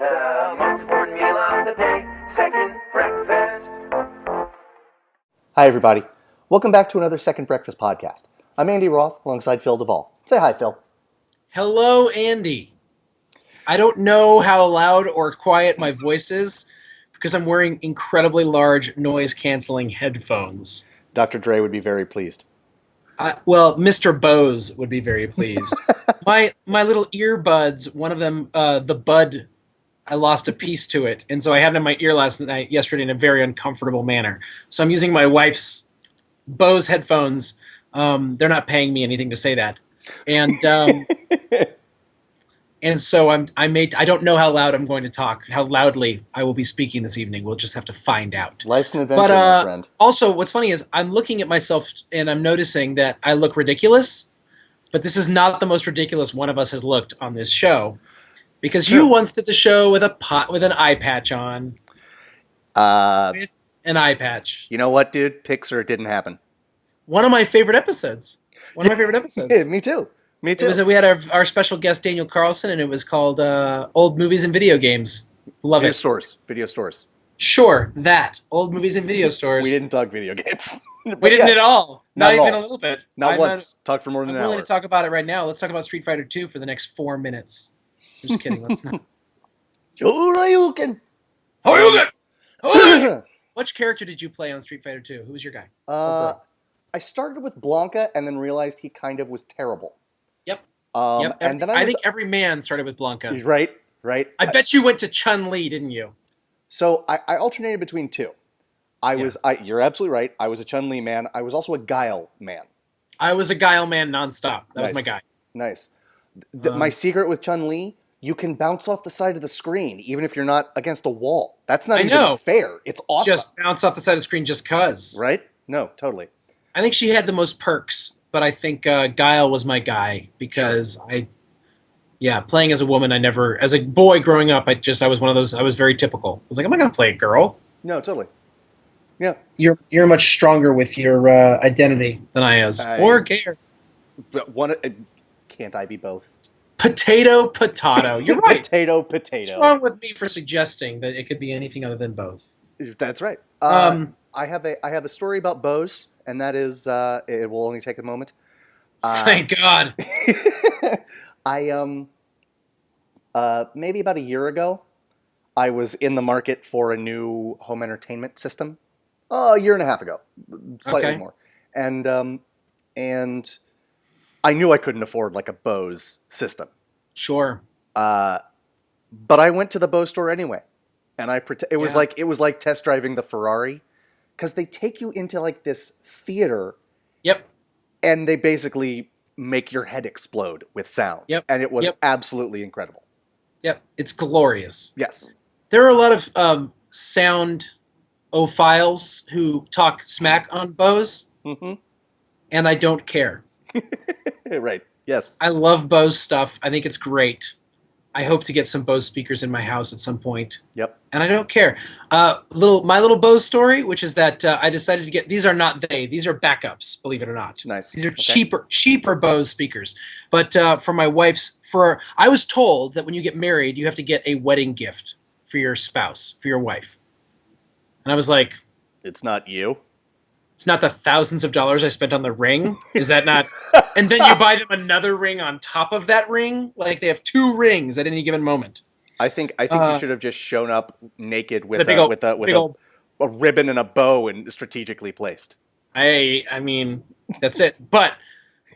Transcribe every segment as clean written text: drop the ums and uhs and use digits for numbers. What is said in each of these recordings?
The most important meal of the day, second breakfast. Hi, everybody. Welcome back to another Second Breakfast podcast. I'm Andy Roth alongside Phil Duvall. Say hi, Phil. Hello, Andy. I don't know how loud or quiet my voice is because I'm wearing incredibly large noise-canceling headphones. Dr. Dre would be very pleased. Well, Mr. Bose would be very pleased. My little earbuds, one of them, the bud, I lost a piece to it, and so I had it in my ear yesterday in a very uncomfortable manner. So I'm using my wife's Bose headphones. They're not paying me anything to say that, and and so I don't know how loud I'm going to talk, how loudly I will be speaking this evening. We'll just have to find out. Life's an adventure, my friend. Also, what's funny is I'm looking at myself and I'm noticing that I look ridiculous, but this is not the most ridiculous one of us has looked on this show, because you once did the show with with an eye patch on. With an eye patch. You know what, dude? Pixar, it didn't happen. One of my favorite episodes. Me too. Me too. It was we had our special guest Daniel Carlson, and it was called Old Movies and Video Games. Love it. Video stores. Sure, that. Old movies and video stores. We didn't talk video games. We didn't at all. Not even a little bit. Not once. Talk for more than an hour. I'm willing to talk about it right now. Let's talk about Street Fighter 2 for the next 4 minutes. I'm just kidding. Let's not. Shoryuken. Which character did you play on Street Fighter 2? Who was your guy? I started with Blanca and then realized he kind of was terrible. Yep. And then I think every man started with Blanca. Right. I bet you went to Chun-Li, didn't you? So I alternated between two. You're absolutely right. I was a Chun-Li man. I was also a Guile man. I was a Guile man nonstop. That was my guy. Nice. My secret with Chun-Li, you can bounce off the side of the screen, even if you're not against a wall. That's not even fair. It's awesome. Just bounce off the side of the screen just cuz. Right? No, totally. I think she had the most perks, but I think Guile was my guy because playing as a woman, as a boy growing up, I was one of those, I was very typical. I was like, I'm not going to play a girl. No, totally. Yeah. You're much stronger with your identity than I is. Or gayer. But can't I be both? Potato. You're right. Potato. What's wrong with me for suggesting that it could be anything other than both? That's right. I have a story about Bose, and that is it will only take a moment. Thank God. I maybe about a year ago, I was in the market for a new home entertainment system. A year and a half ago, slightly more, and I knew I couldn't afford like a Bose system. Sure. But I went to the Bose store anyway, and it was like test driving the Ferrari, because they take you into like this theater. Yep. And they basically make your head explode with sound. Yep. And it was absolutely incredible. Yep. It's glorious. Yes. There are a lot of sound-ophiles who talk smack on Bose, and I don't care. Right. Yes. I love Bose stuff. I think it's great. I hope to get some Bose speakers in my house at some point. Yep. And I don't care. My little Bose story, which is that I decided to get, these are backups, believe it or not. Nice. These are cheaper Bose speakers. But for my wife's, I was told that when you get married, you have to get a wedding gift for your spouse, for your wife. And I was like, it's not you. It's not the thousands of dollars I spent on the ring. Is that not? And then you buy them another ring on top of that ring. Like they have 2 rings at any given moment. I think you should have just shown up naked with a ribbon and a bow and strategically placed. I mean, that's it. But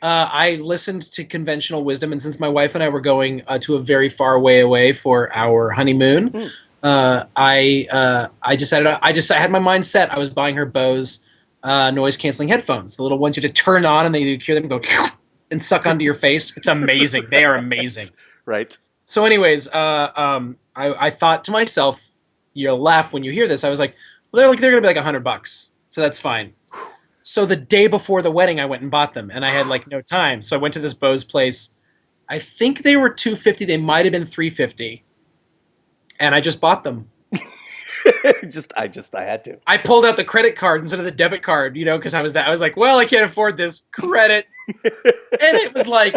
I listened to conventional wisdom, and since my wife and I were going to a very far way away for our honeymoon, I decided I had my mind set. I was buying her Bose noise-canceling headphones, the little ones you have to turn on and then you hear them go and suck onto your face. It's amazing. They are amazing. Right. So anyways, I thought to myself, you'll laugh when you hear this. I was like, well, they're going to be like $100, so that's fine. So the day before the wedding, I went and bought them, and I had like no time. So I went to this Bose place. I think they were $250. They might have been $350, and I just bought them. I had to. I pulled out the credit card instead of the debit card, because I was like, well, I can't afford this credit. And it was like,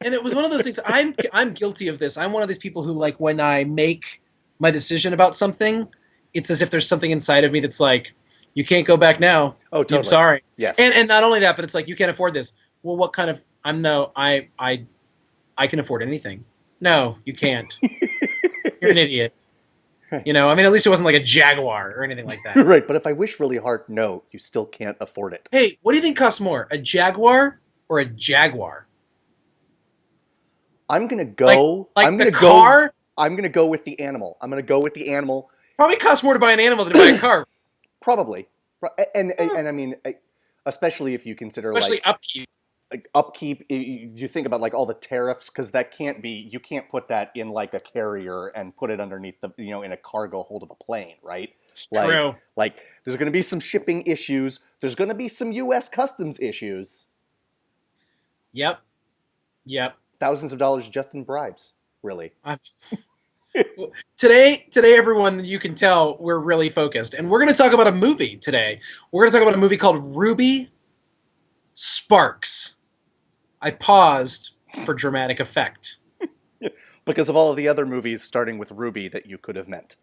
and it was one of those things. I'm guilty of this. I'm one of these people who, like, when I make my decision about something, it's as if there's something inside of me that's like, you can't go back now. Oh, I'm totally. sorry. Yes. And not only that, but it's like, you can't afford this. Well, what kind of, I'm no, I can afford anything. No, you can't. You're an idiot. You know, I mean, at least it wasn't like a Jaguar or anything like that. Right, but if I wish really hard, no, you still can't afford it. Hey, what do you think costs more, a Jaguar or a Jaguar? I'm gonna go. Like I'm the gonna car go. I'm gonna go with the animal. I'm gonna go with the animal. probably costs more to buy an animal than to buy a car, Probably. And I mean, especially if you consider especially upkeep. like upkeep. You think about like all the tariffs, because that can't be. You can't put that in like a carrier and put it underneath the in a cargo hold of a plane, right? It's true. Like there's going to be some shipping issues. There's going to be some U.S. customs issues. Yep. Yep. Thousands of dollars just in bribes, really. Today, everyone, you can tell we're really focused, and we're going to talk about a movie today. We're going to talk about a movie called Ruby Sparks. I paused for dramatic effect. Because of all of the other movies starting with Ruby that you could have meant.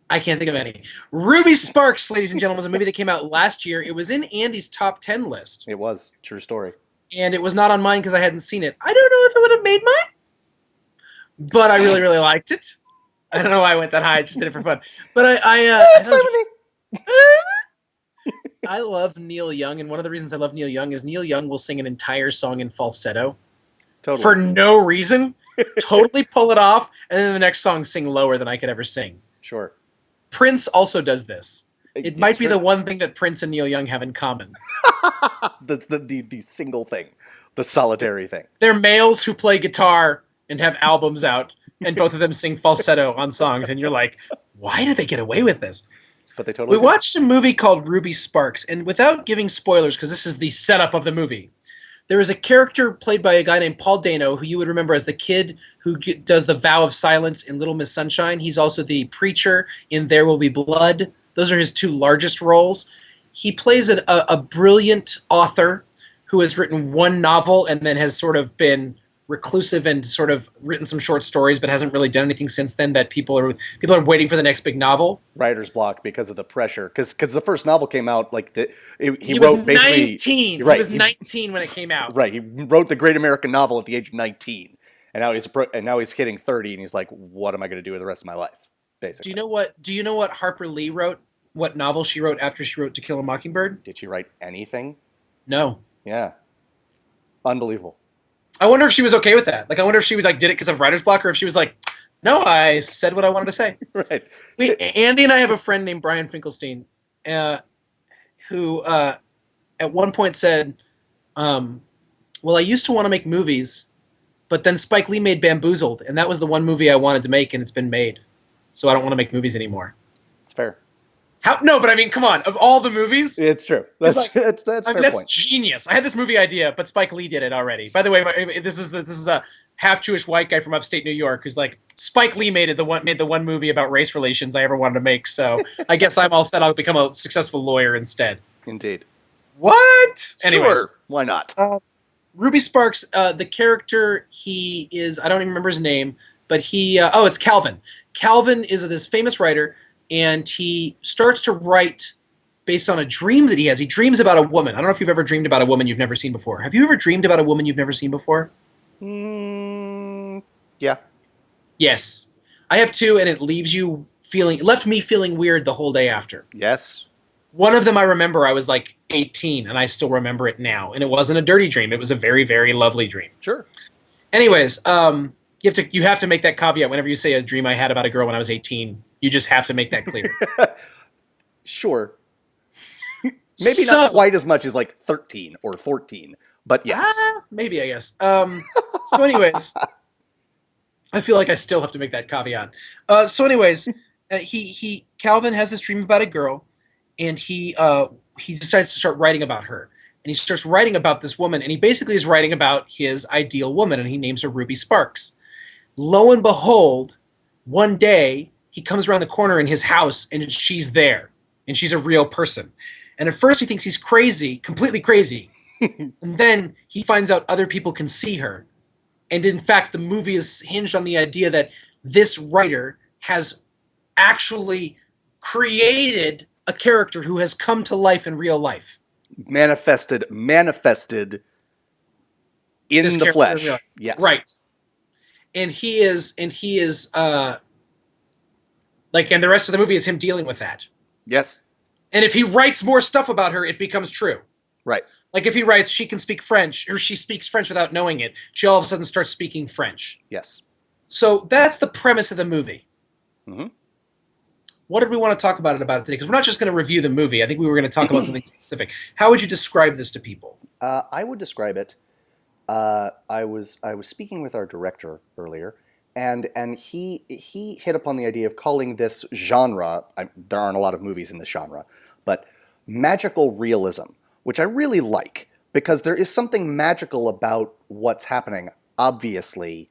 I can't think of any. Ruby Sparks, ladies and gentlemen, was a movie that came out last year. It was in Andy's top 10 list, It was. True story. and it was not on mine because I hadn't seen it. I don't know if it would have made mine, but I really, really liked it. I don't know why I went that high. I just did it for fun. But It's fine with me. I love Neil Young, and one of the reasons I love Neil Young is Neil Young will sing an entire song in falsetto Totally. for no reason, totally pull it off, and then the next song sing lower than I could ever sing. Sure. Prince also does this. It might be true. the one thing that Prince and Neil Young have in common. the single thing, the solitary thing. They're males who play guitar and have albums out, and both of them sing falsetto on songs, and you're like, why did they get away with this? But they totally. We watched a movie called Ruby Sparks, and without giving spoilers, because this is the setup of the movie, there is a character played by a guy named Paul Dano, who you would remember as the kid who does the vow of silence in Little Miss Sunshine. He's also the preacher in There Will Be Blood. Those are his two largest roles. He plays a brilliant author who has written one novel and then has sort of been reclusive and sort of written some short stories, but hasn't really done anything since then. That people are waiting for the next big novel. Writer's block because of the pressure. Because the first novel came out He wrote was basically 19. Right, He was 19 when it came out. Right. He wrote the Great American Novel at the age of 19, and now he's hitting 30, and he's like, what am I going to do with the rest of my life? Basically. Do you know what Harper Lee wrote? What novel she wrote after she wrote To Kill a Mockingbird? Did she write anything? No. Yeah. Unbelievable. I wonder if she was okay with that. Like, I wonder if she would did it because of writer's block, or if she was like, no, I said what I wanted to say. Right. Andy and I have a friend named Brian Finkelstein, who at one point said, well, I used to want to make movies, but then Spike Lee made Bamboozled, and that was the one movie I wanted to make, and it's been made. So I don't want to make movies anymore. It's fair. How? No, but I mean, come on. Of all the movies, It's true. That's fair that's point. genius. I had this movie idea, but Spike Lee did it already. By the way, this is a half Jewish white guy from upstate New York who's like, Spike Lee made the one movie about race relations I ever wanted to make. So I guess I'm all set. I'll become a successful lawyer instead. Indeed. What? Anyways, Sure. Why not? Ruby Sparks. The character he is, I don't even remember his name, but it's Calvin. Calvin is this famous writer. And he starts to write based on a dream that he has. He dreams about a woman. I don't know if you've ever dreamed about a woman you've never seen before. Have you ever dreamed about a woman you've never seen before? Yeah. Yes. I have too, and it left me feeling weird the whole day after. Yes. One of them I remember I was like 18, and I still remember it now. And it wasn't a dirty dream. It was a very, very lovely dream. Sure. Anyways, you have to make that caveat whenever you say a dream I had about a girl when I was 18. You just have to make that clear. Sure. Maybe not quite as much as like 13 or 14, but yes. Maybe, I guess. So anyways, I feel like I still have to make that caveat. So anyways, Calvin has this dream about a girl, and he decides to start writing about her. And he starts writing about this woman, and he basically is writing about his ideal woman, and he names her Ruby Sparks. Lo and behold, one day, he comes around the corner in his house, and she's there, and she's a real person. And at first he thinks he's crazy, completely crazy. And then he finds out other people can see her. And in fact, the movie is hinged on the idea that this writer has actually created a character who has come to life in real life. Manifested in This the character in real flesh. life. Yes. Right. And he is like, and the rest of the movie is him dealing with that. Yes. And if he writes more stuff about her, it becomes true. Right. Like if he writes, she can speak French, or she speaks French without knowing it, she all of a sudden starts speaking French. Yes. So that's the premise of the movie. Mm-hmm. What did we want to talk about it today? Because we're not just going to review the movie. I think we were going to talk about something specific. How would you describe this to people? I would describe it. I was speaking with our director earlier, and he hit upon the idea of calling this genre. There aren't a lot of movies in this genre, but magical realism, which I really like because there is something magical about what's happening. Obviously,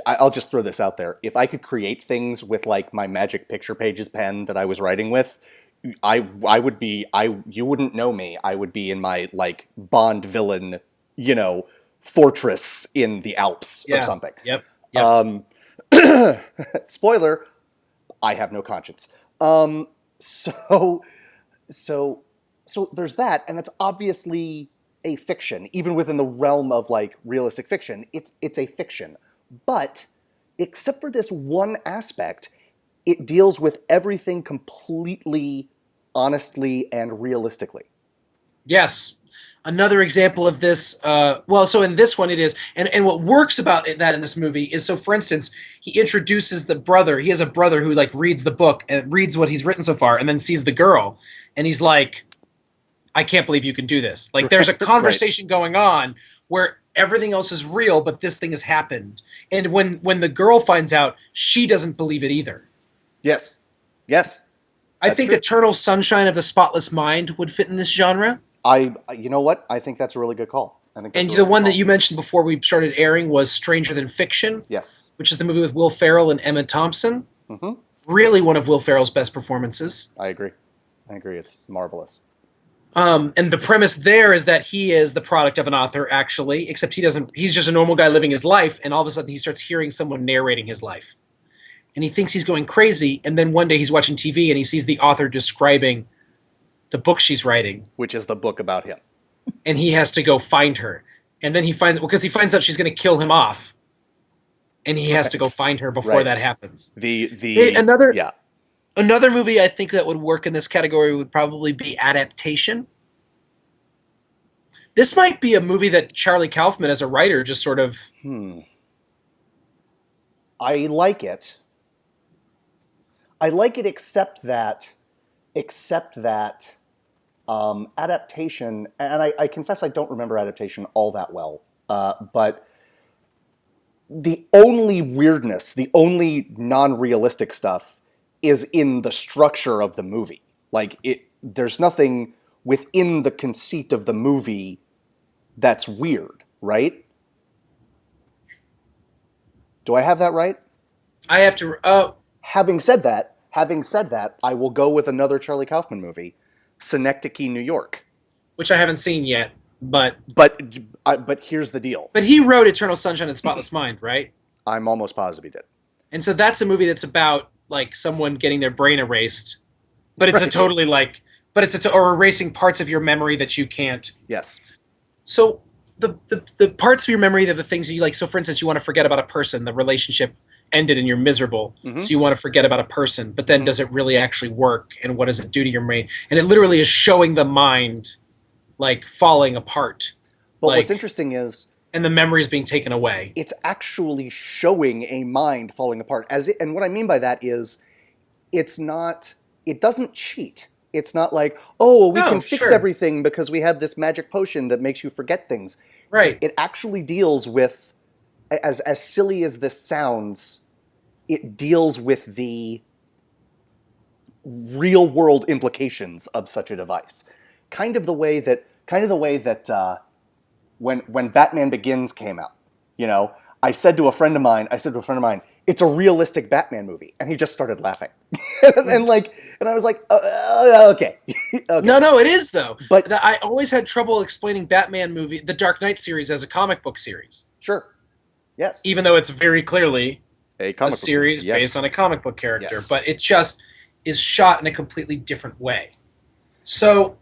I'll just throw this out there. If I could create things with like my Magic Picture Pages pen that I was writing with, I would be you wouldn't know me. I would be in my like Bond villain, fortress in the Alps or something. Yep. Spoiler, I have no conscience. So there's that, and it's obviously a fiction, even within the realm of like realistic fiction. It's a fiction, but except for this one aspect, it deals with everything completely honestly and realistically. Yes. Another example of this, so in this one it is, and what works about that in this movie is, so for instance, he introduces the brother. He has a brother who like reads the book and reads what he's written so far and then sees the girl, and he's like, I can't believe you can do this. Like there's a conversation going on where everything else is real, but this thing has happened. And when the girl finds out, she doesn't believe it either. Yes. I think true. Eternal Sunshine of the Spotless Mind would fit in this genre. You know what? I think that's a really good call. And the one that you mentioned before we started airing was Stranger Than Fiction. Yes. Which is the movie with Will Ferrell and Emma Thompson. Mm-hmm. Really one of Will Ferrell's best performances. I agree. It's marvelous. And the premise there is that he is the product of an author, actually, except he's just a normal guy living his life, and all of a sudden he starts hearing someone narrating his life. And he thinks he's going crazy, and then one day he's watching TV and he sees the author describing the book she's writing. Which is the book about him. And he has to go find her. And then he finds out she's going to kill him off. And he has to go find her before that happens. Another movie I think that would work in this category would probably be Adaptation. This might be a movie that Charlie Kaufman as a writer just sort of... I like it. Except that Adaptation, and I confess I don't remember Adaptation all that well, but the only weirdness, the only non-realistic stuff is in the structure of the movie. Like, there's nothing within the conceit of the movie that's weird, right? Do I have that right? I have to... Having said that, I will go with another Charlie Kaufman movie, Synecdoche, New York. Which I haven't seen yet, but here's the deal. But he wrote Eternal Sunshine and Spotless Mind, right? I'm almost positive he did. And so that's a movie that's about like someone getting their brain erased, but it's or erasing parts of your memory that you can't. Yes. So the parts of your memory are the things that you like. So for instance, you want to forget about a person, the relationship ended and you're miserable. Mm-hmm. So you want to forget about a person, but then does it really actually work? And what does it do to your brain? And it literally is showing the mind like falling apart. But what's interesting is... And the memory is being taken away. It's actually showing a mind falling apart. And what I mean by that is it doesn't cheat. It's not like, we can fix everything because we have this magic potion that makes you forget things. Right. It actually deals with, as silly as this sounds, it deals with the real world implications of such a device. Kind of the way that when Batman Begins came out, I said to a friend of mine, it's a realistic Batman movie, and he just started laughing, and I was like, okay. No, it is though. But I always had trouble explaining the Dark Knight series as a comic book series. Sure. Yes. even though it's very clearly A a comic book series yes. based on a comic book character, Yes. but it just is shot in a completely different way. So,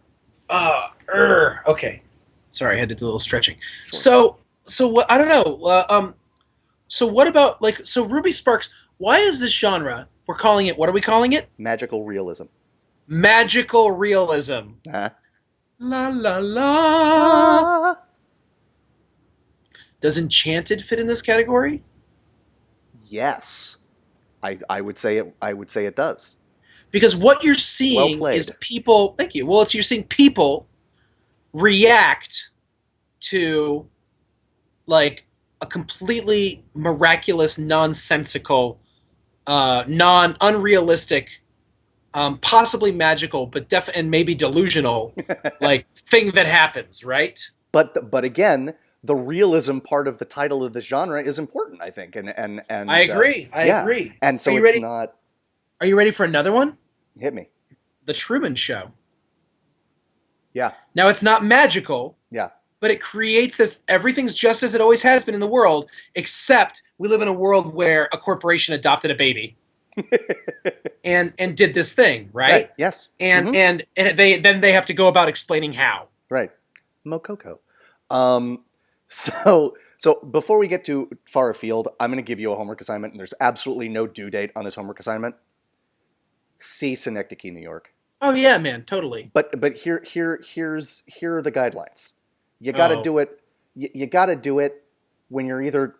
okay. Sorry, I had to do a little stretching. Sure. So what? I don't know. So what about so Ruby Sparks? Why is this genre? We're calling it. What are we calling it? Magical realism. Magical realism. Uh, La la la. ah, Does Enchanted fit in this category? yes. I would say it. I would say it does. Because what you're Well seeing played. is people. Thank you. Well, you're seeing people react to like a completely miraculous, nonsensical, unrealistic, possibly magical, but and maybe delusional, like thing that happens, right? But again, the realism part of the title of this genre is important, I think, and I agree. I yeah. agree. And so Are you it's ready? not. Are you ready for another one? Hit me. The Truman Show. Yeah. Now it's not magical, Yeah. but it creates this. Everything's just as it always has been in the world, except we live in a world where a corporation adopted a baby and did this thing, right? Yes. And they have to go about explaining how. Right. Mococo. So before we get too far afield, I'm going to give you a homework assignment, and there's absolutely no due date on this homework assignment. See Synecdoche, New York. Oh yeah, man, totally. But here are the guidelines. You got to do it. You got to do it when you're either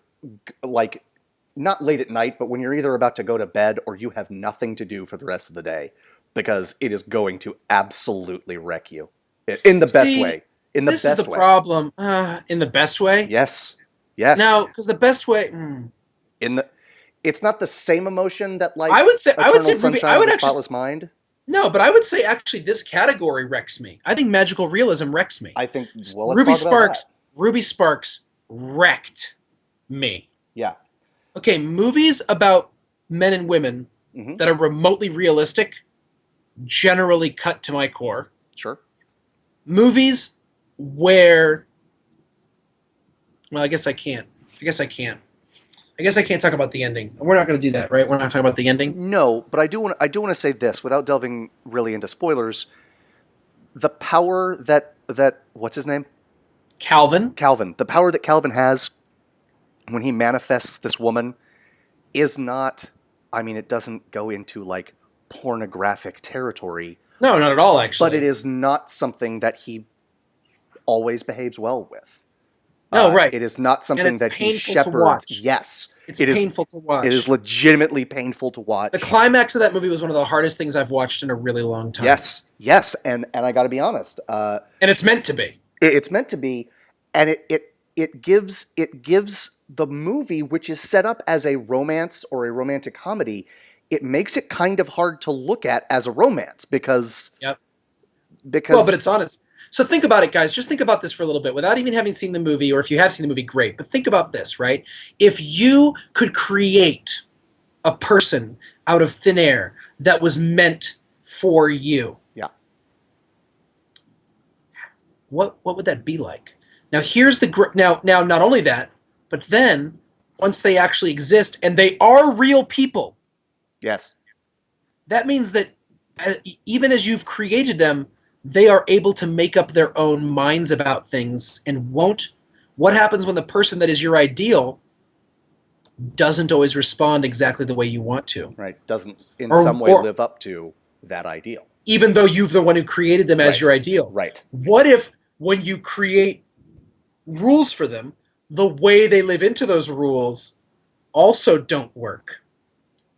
like not late at night, but when you're either about to go to bed or you have nothing to do for the rest of the day, because it is going to absolutely wreck you in the best way. In the this best is the way. problem. In the best way? Yes. Yes. Now, because the best way. It's not the same emotion that like I would say Ruby. Sunshine I would of the actually Spotless Mind. no, but I would say actually this category wrecks me. I think magical realism wrecks me. I think let's talk about that. Ruby Sparks wrecked me. Yeah. Okay, movies about men and women that are remotely realistic generally cut to my core. Sure. Movies where well, I guess I can't talk about the ending. We're not going to do that, right? We're not talking about the ending. No, but I do want to say this without delving really into spoilers. The power that what's his name? Calvin. The power that Calvin has when he manifests this woman is not, I mean, it doesn't go into like pornographic territory. No, not at all, actually. But it is not something that he always behaves well with. No, right. It is not something that he shepherds. To watch. Yes. It's painful to watch. It is legitimately painful to watch. The climax of that movie was one of the hardest things I've watched in a really long time. Yes, and I got to be honest. And it's meant to be. It's meant to be, and it gives the movie, which is set up as a romance or a romantic comedy, it makes it kind of hard to look at as a romance because well, but it's honest. So think about it, guys. Just think about this for a little bit without even having seen the movie, or if you have seen the movie, great. But think about this, right? If you could create a person out of thin air that was meant for you, yeah, what would that be like? Now here's the now not only that, but then once they actually exist and they are real people, yes, that means that even as you've created them, they are able to make up their own minds about things and won't. What happens when the person that is your ideal doesn't always respond exactly the way you want to? Right, doesn't in some way live up to that ideal. Even though you're the one who created them as your ideal. Right. What if when you create rules for them, the way they live into those rules also don't work?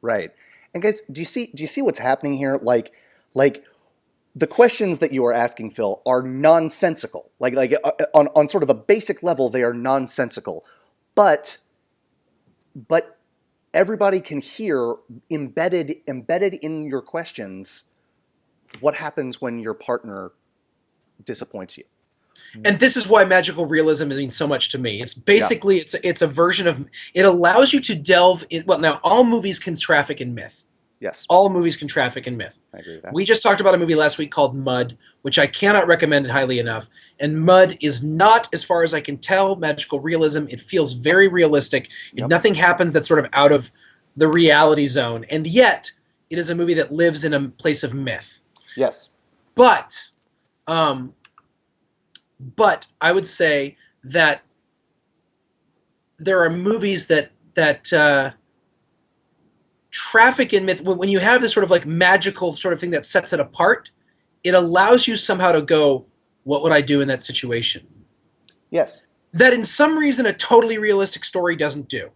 Right. And guys, do you see what's happening here? Like the questions that you are asking, Phil, are nonsensical. Like on sort of a basic level, they are nonsensical. But everybody can hear embedded in your questions what happens when your partner disappoints you. And this is why magical realism means so much to me. It's basically it's a version of it allows you to delve in. Well, now all movies can traffic in myth. Yes. All movies can traffic in myth. I agree with that. We just talked about a movie last week called Mud, which I cannot recommend highly enough. And Mud is not, as far as I can tell, magical realism. It feels very realistic. Yep. Nothing happens that's sort of out of the reality zone. And yet, it is a movie that lives in a place of myth. Yes. But I would say that there are movies that traffic in myth. When you have this sort of like magical sort of thing that sets it apart, it allows you somehow to go, what would I do in that situation? Yes. That in some reason a totally realistic story doesn't do.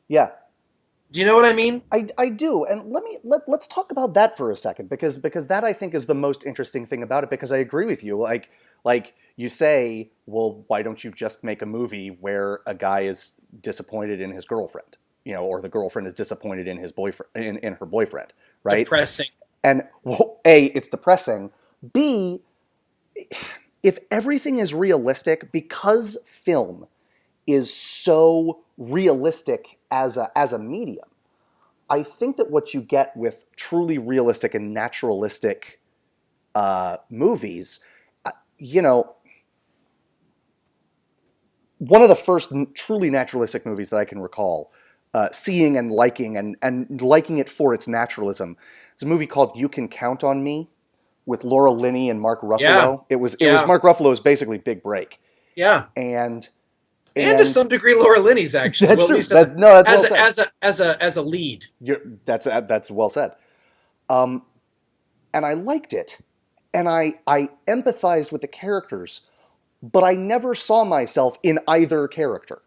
Yeah. Do you know what I mean? I do, and let's talk about that for a second, because that I think is the most interesting thing about it. Because I agree with you. Like you say, well, why don't you just make a movie where a guy is disappointed in his girlfriend, or the girlfriend is disappointed in his boyfriend, in her boyfriend, right? Depressing. And well, A, it's depressing. B, if everything is realistic, because film is so realistic as a medium, I think that what you get with truly realistic and naturalistic movies, one of the first truly naturalistic movies that I can recall seeing and liking and liking it for its naturalism is a movie called You Can Count on Me with Laura Linney and Mark Ruffalo. Yeah. It was Mark Ruffalo's basically big break. Yeah. And to some degree, Laura Linney's actually. That's well, true. At least Well said. as a lead. That's well said. And I liked it, and I empathized with the characters, but I never saw myself in either character.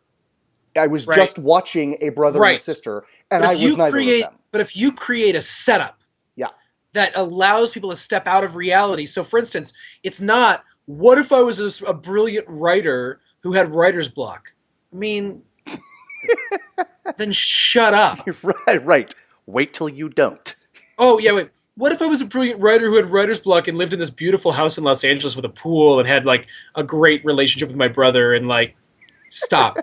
I was just watching a brother and a sister, and I was neither of them. But if you create a setup, that allows people to step out of reality. So, for instance, it's not, what if I was a brilliant writer who had writer's block? I mean, then shut up. Right. Wait till you don't. Oh, yeah, wait. What if I was a brilliant writer who had writer's block and lived in this beautiful house in Los Angeles with a pool and had, like, a great relationship with my brother and, like, stop.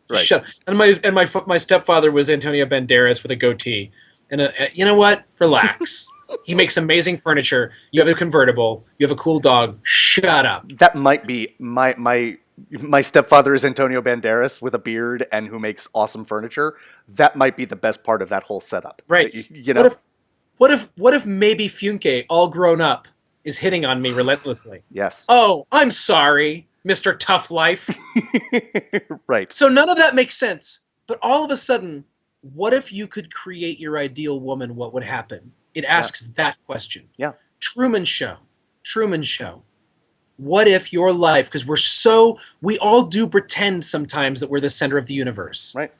Right. Shut up. And my stepfather was Antonio Banderas with a goatee. And you know what? Relax. He makes amazing furniture. You have a convertible. You have a cool dog. Shut up. That might be my stepfather is Antonio Banderas with a beard and who makes awesome furniture. That might be the best part of that whole setup. Right. You know. What if maybe Funke, all grown up, is hitting on me relentlessly? Yes. Oh, I'm sorry, Mr. Tough Life. Right. So none of that makes sense. But all of a sudden, what if you could create your ideal woman? What would happen? It asks that question. Yeah. Truman Show. What if your life, because we all do pretend sometimes that we're the center of the universe. Right.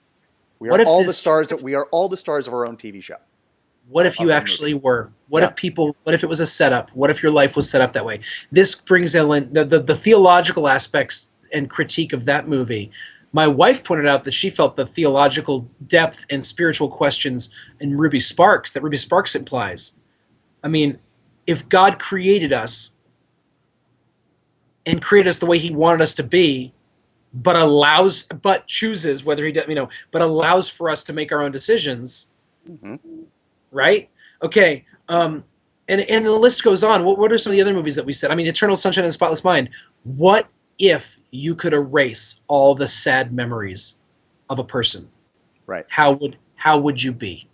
We are all the stars of our own TV show. What if you actually were? What if it was a setup? What if your life was set up that way? This brings in the theological aspects and critique of that movie. My wife pointed out that she felt the theological depth and spiritual questions in Ruby Sparks implies. I mean, if God created us and created us the way he wanted us to be, but chooses whether he does, but allows for us to make our own decisions, right? Okay. And the list goes on. What are some of the other movies that we said? I mean, Eternal Sunshine of the Spotless Mind. What if you could erase all the sad memories of a person? Right. How would you be?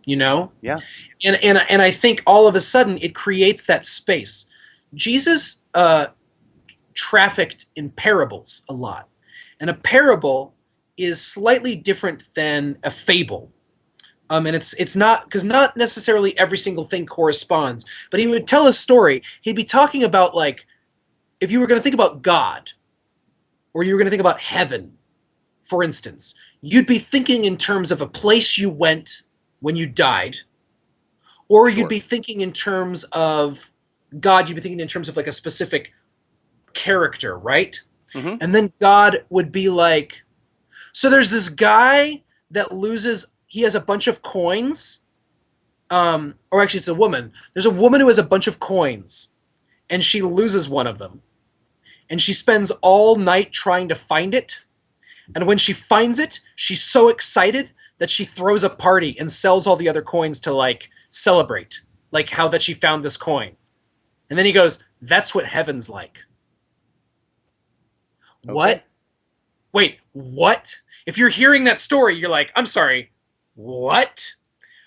Yeah. And I think all of a sudden it creates that space. Jesus trafficked in parables a lot. And a parable is slightly different than a fable. And it's not, because not necessarily every single thing corresponds, but he would tell a story. He'd be talking about, like, if you were going to think about God, or you were going to think about heaven, for instance, you'd be thinking in terms of a place you went when you died, or you'd be thinking in terms of God, you'd be thinking in terms of like a specific character, right? Mm-hmm. And then God would be like, so there's this guy that he has a bunch of coins, or actually it's a woman. There's a woman who has a bunch of coins, and she loses one of them. And she spends all night trying to find it. And when she finds it, she's so excited that she throws a party and sells all the other coins to like celebrate, like how that she found this coin. And then he goes, "That's what heaven's like." Okay. What? Wait, what? If you're hearing that story, you're like, "I'm sorry, what?"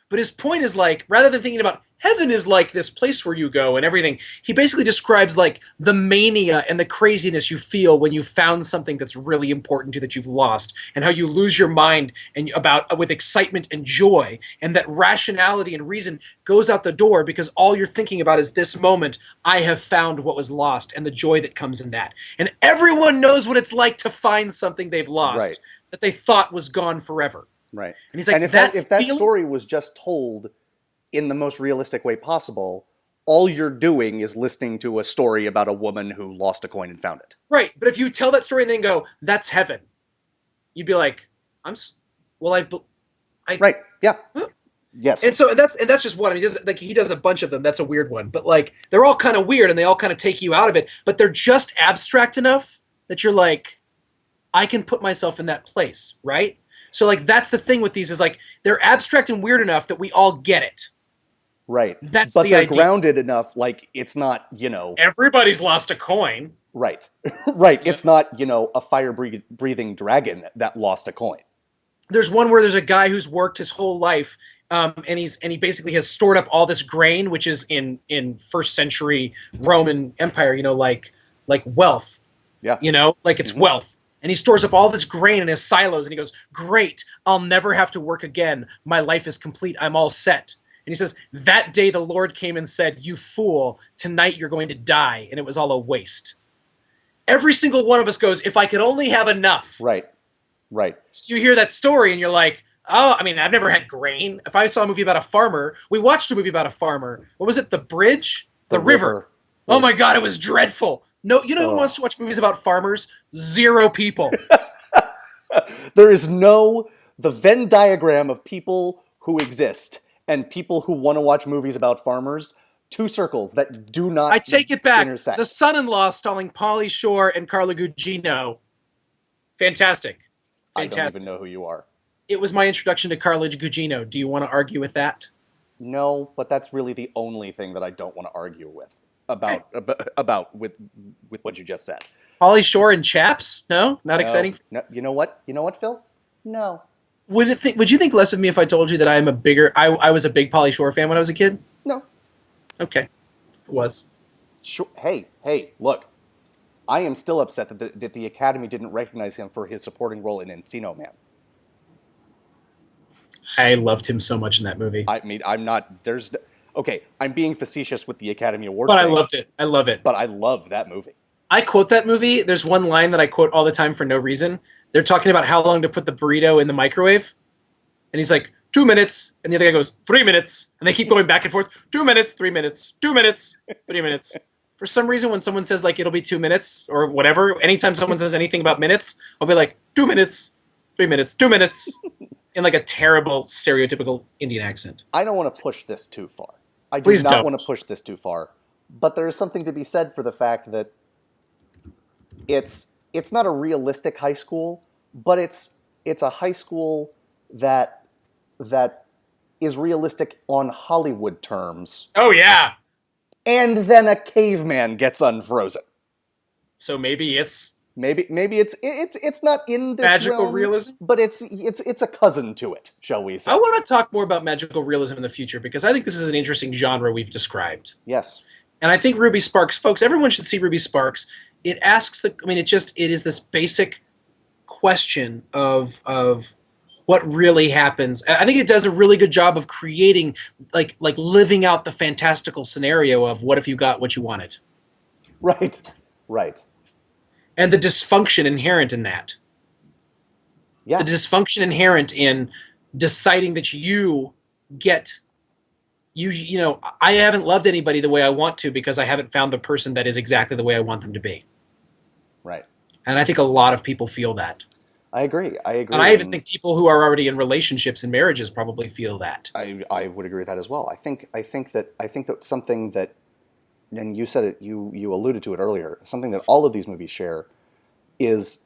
But his point is like, rather than thinking about heaven is like this place where you go and everything, he basically describes like the mania and the craziness you feel when you found something that's really important to you that you've lost, and how you lose your mind and about with excitement and joy, and that rationality and reason goes out the door because all you're thinking about is this moment. I have found what was lost and the joy that comes in that. And everyone knows what it's like to find something they've Right. lost that they thought was gone forever. Right. And he's like, and if that if that feeling- story was just told in the most realistic way possible, all you're doing is listening to a story about a woman who lost a coin and found it. Right, but if you tell that story and then go, "That's heaven," you'd be like, Right. Yeah. Huh? Yes. And that's just one. I mean, he does a bunch of them. That's a weird one, but like they're all kind of weird and they all kind of take you out of it. But they're just abstract enough that you're like, I can put myself in that place, right? So like that's the thing with these is like they're abstract and weird enough that we all get it. Right. That's but the they're idea. grounded enough, like it's not, Everybody's lost a coin. Right. Right. Yeah. It's not, a fire-breathing dragon that lost a coin. There's one where there's a guy who's worked his whole life, and he basically has stored up all this grain, which is in first century Roman Empire, like wealth. Yeah. Like it's wealth. And he stores up all this grain in his silos, and he goes, "Great, I'll never have to work again. My life is complete. I'm all set." And he says, "That day the Lord came and said, 'You fool, tonight you're going to die,' and it was all a waste." Every single one of us goes, "If I could only have enough." Right. Right. So you hear that story and you're like, "Oh, I mean, I've never had grain." If I saw a movie about a farmer, we watched a movie about a farmer. What was it? The Bridge? The River. Oh my God, it was dreadful. No, who wants to watch movies about farmers? 0 people. There is the Venn diagram of people who exist and people who want to watch movies about farmers. 2 circles that do not I take it back. intersect. The Son-in-Law starring Pauly Shore and Carla Gugino. Fantastic. I don't even know who you are. It was my introduction to Carla Gugino. Do you want to argue with that? No, but that's really the only thing that I don't want to argue with about with what you just said. Pauly Shore and Chaps? No? Not exciting? No, you know what? You know what, Phil? No. Would you think less of me if I told you that I was a big Pauly Shore fan when I was a kid? No. Okay. It was. Sure. Hey, look. I am still upset that the Academy didn't recognize him for his supporting role in Encino Man. I loved him so much in that movie. I mean, I'm being facetious with the Academy Award But thing, I loved it. I love it. but I love that movie. I quote that movie. There's one line that I quote all the time for no reason. They're talking about how long to put the burrito in the microwave. And he's like, 2 minutes. And the other guy goes, 3 minutes. And they keep going back and forth. 2 minutes, 3 minutes, 2 minutes, 3 minutes. For some reason, when someone says like it'll be 2 minutes or whatever, anytime someone says anything about minutes, I'll be like 2 minutes, 3 minutes, 2 minutes, in like a terrible stereotypical Indian accent. I don't want to push this too far. I do Please not don't. want to push this too far. But there is something to be said for the fact that it's not a realistic high school, but it's a high school that is realistic on Hollywood terms. Oh yeah. And then a caveman gets unfrozen. So maybe it's Maybe it's not in this magical realm, realism, but it's a cousin to it, shall we say? I want to talk more about magical realism in the future because I think this is an interesting genre we've described. Yes. And I think Ruby Sparks, folks, everyone should see Ruby Sparks. It asks it is this basic question of what really happens. I think it does a really good job of creating like living out the fantastical scenario of what if you got what you wanted. Right. And the dysfunction inherent in that. Yeah. The dysfunction inherent in deciding that I haven't loved anybody the way I want to because I haven't found the person that is exactly the way I want them to be. Right. And I think a lot of people feel that. I agree. And I even think people who are already in relationships and marriages probably feel that. I would agree with that as well. I think that something that, and you said it, you alluded to it earlier, something that all of these movies share is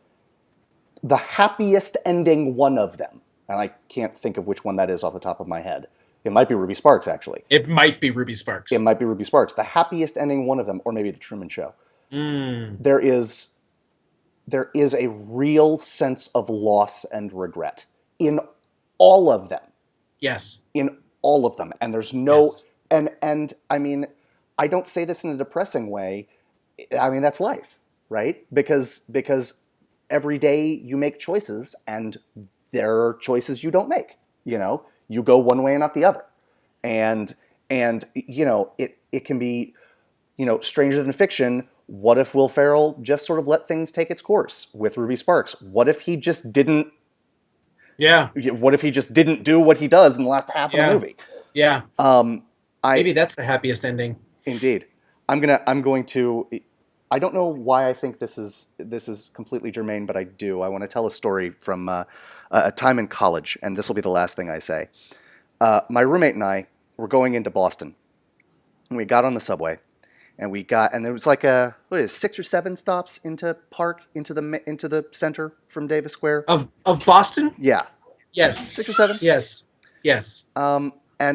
the happiest ending one of them and I can't think of which one that is off the top of my head. It might be Ruby Sparks, actually. It might be Ruby Sparks. It might be Ruby Sparks. The happiest ending one of them, or maybe The Truman Show. There is a real sense of loss and regret in all of them. Yes. In all of them. And there's no... Yes. And I mean, I don't say this in a depressing way. I mean, that's life, right? Because every day you make choices, and there are choices you don't make. You know, you go one way and not the other. And you know, it can be, you know, stranger than fiction. What if Will Ferrell just sort of let things take its course with Ruby Sparks? What if he just didn't... Yeah. What if he just didn't do what he does in the last half of the movie? Yeah. Maybe that's the happiest ending. Indeed. I'm going to. I don't know why I think this is completely germane, but I do. I want to tell a story from a time in college, and this will be the last thing I say. My roommate and I were going into Boston, and we got on the subway, and there was like 6 or 7 stops into the center from Davis Square of Boston. Yeah. Yes. 6 or 7. Yes. Yes. And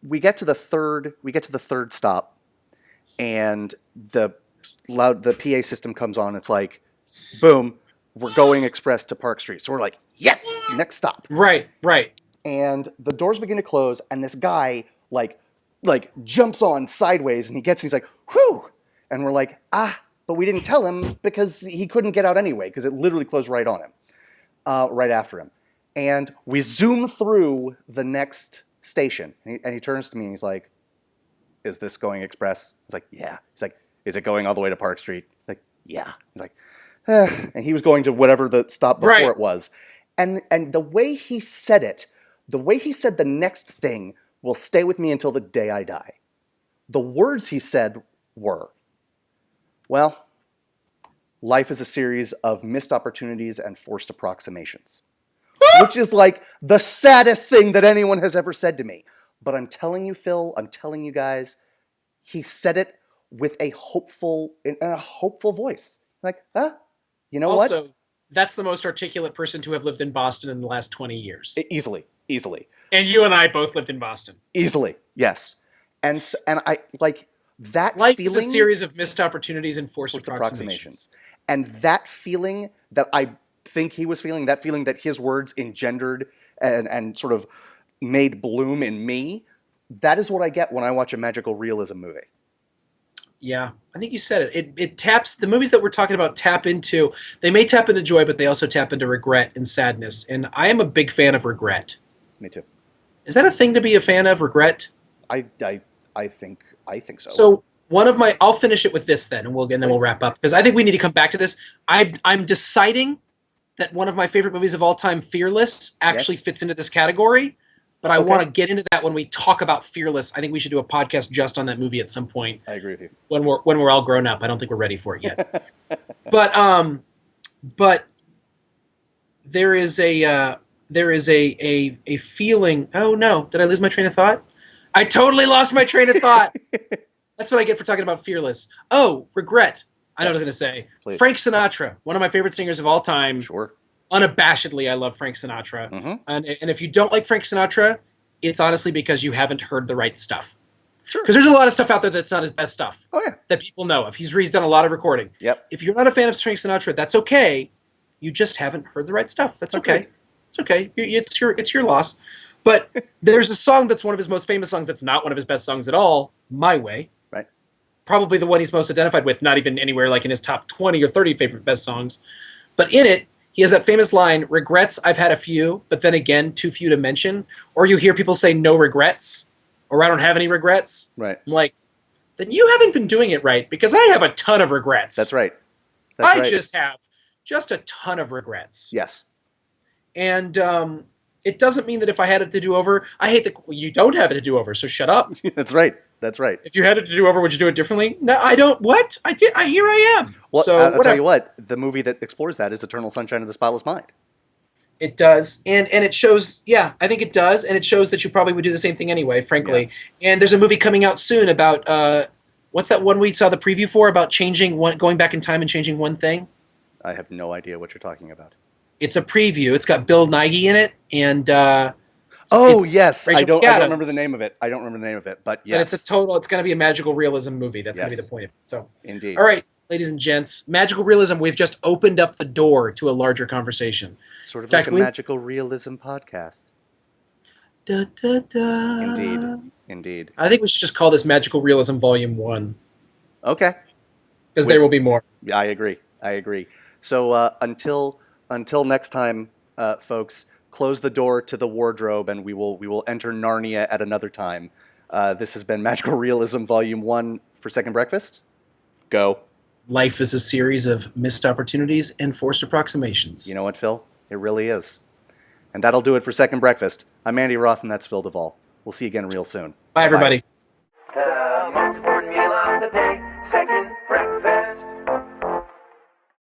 we get to the third stop, and the PA system comes on. It's like, boom, we're going express to Park Street. So we're like, yes, next stop. Right. And the doors begin to close, and this guy like jumps on sideways, and he's like, whew, and we're like, but we didn't tell him because he couldn't get out anyway because it literally closed right on him, right after him. And we zoom through the next station, and he turns to me and he's like, is this going express? He's like, yeah. He's like, is it going all the way to Park Street? He's like, yeah. He's like, and he was going to whatever the stop before it was. And the way he said it, the way he said the next thing will stay with me until the day I die. The words he said were, well, life is a series of missed opportunities and forced approximations. Which is like the saddest thing that anyone has ever said to me. But I'm telling you, Phil, I'm telling you guys, he said it with in a hopeful voice. Like, you know what? Also, that's the most articulate person to have lived in Boston in the last 20 years. Easily. And you and I both lived in Boston. Easily, yes. And I like that life feeling. Life is a series of missed opportunities and forced approximations. And that feeling that I think he was feeling, that feeling that his words engendered and sort of made bloom in me, that is what I get when I watch a magical realism movie. Yeah, I think you said it. It taps, the movies that we're talking about they may tap into joy, but they also tap into regret and sadness. And I am a big fan of regret. Me too. Is that a thing to be a fan of, regret? I think so. So I'll finish it with this then, and then we'll wrap up, because I think we need to come back to this. I'm deciding that one of my favorite movies of all time, Fearless, actually fits into this category. But I want to get into that when we talk about Fearless. I think we should do a podcast just on that movie at some point. I agree with you. When we're all grown up. I don't think we're ready for it yet. but there is a feeling. Oh no! Did I lose my train of thought? I totally lost my train of thought. That's what I get for talking about Fearless. Oh, regret. I know what I was going to say. Please. Frank Sinatra, one of my favorite singers of all time. Sure. Unabashedly, I love Frank Sinatra. Mm-hmm. And if you don't like Frank Sinatra, it's honestly because you haven't heard the right stuff. Sure. Because there's a lot of stuff out there that's not his best stuff. Oh, yeah. That people know of. He's done a lot of recording. Yep. If you're not a fan of Frank Sinatra, that's okay. You just haven't heard the right stuff. That's okay. It's okay. It's your loss. But there's a song that's one of his most famous songs that's not one of his best songs at all, My Way. Right. Probably the one he's most identified with, not even anywhere like in his top 20 or 30 favorite best songs. But in it, he has that famous line, regrets, I've had a few, but then again, too few to mention. Or you hear people say no regrets, or I don't have any regrets. Right. I'm like, then you haven't been doing it right, because I have a ton of regrets. That's right. I just have a ton of regrets. Yes. And it doesn't mean that if I had it to do over, I hate that you don't have it to do over, so shut up. That's right. If you had it to do over, would you do it differently? No, I don't. What? Here I am. Well, so I'll tell you what, the movie that explores that is Eternal Sunshine of the Spotless Mind. It does. And it shows, I think it does. And it shows that you probably would do the same thing anyway, frankly. Yeah. And there's a movie coming out soon about, what's that one we saw the preview for, about going back in time and changing one thing? I have no idea what you're talking about. It's a preview. It's got Bill Nighy in it, and yes, Rachel I don't remember the McAdams. name of it. But But yes, it's going to be a magical realism movie. That's going to be Yes. the point of it. So, indeed. all right, ladies and gents, magical realism. We've just opened up the door to a larger conversation. Sort of In fact, like a magical realism podcast. Da, da, da. Indeed. I think we should just call this Magical Realism Volume 1. Okay. Because there will be more. Yeah, I agree. So until next time, folks, close the door to the wardrobe, and we will enter Narnia at another time. This has been Magical Realism Volume 1 for Second Breakfast. Go. Life is a series of missed opportunities and forced approximations. You know what, Phil? It really is. And that'll do it for Second Breakfast. I'm Andy Roth, and that's Phil Duvall. We'll see you again real soon. Bye, everybody. The most important meal of the day, second breakfast.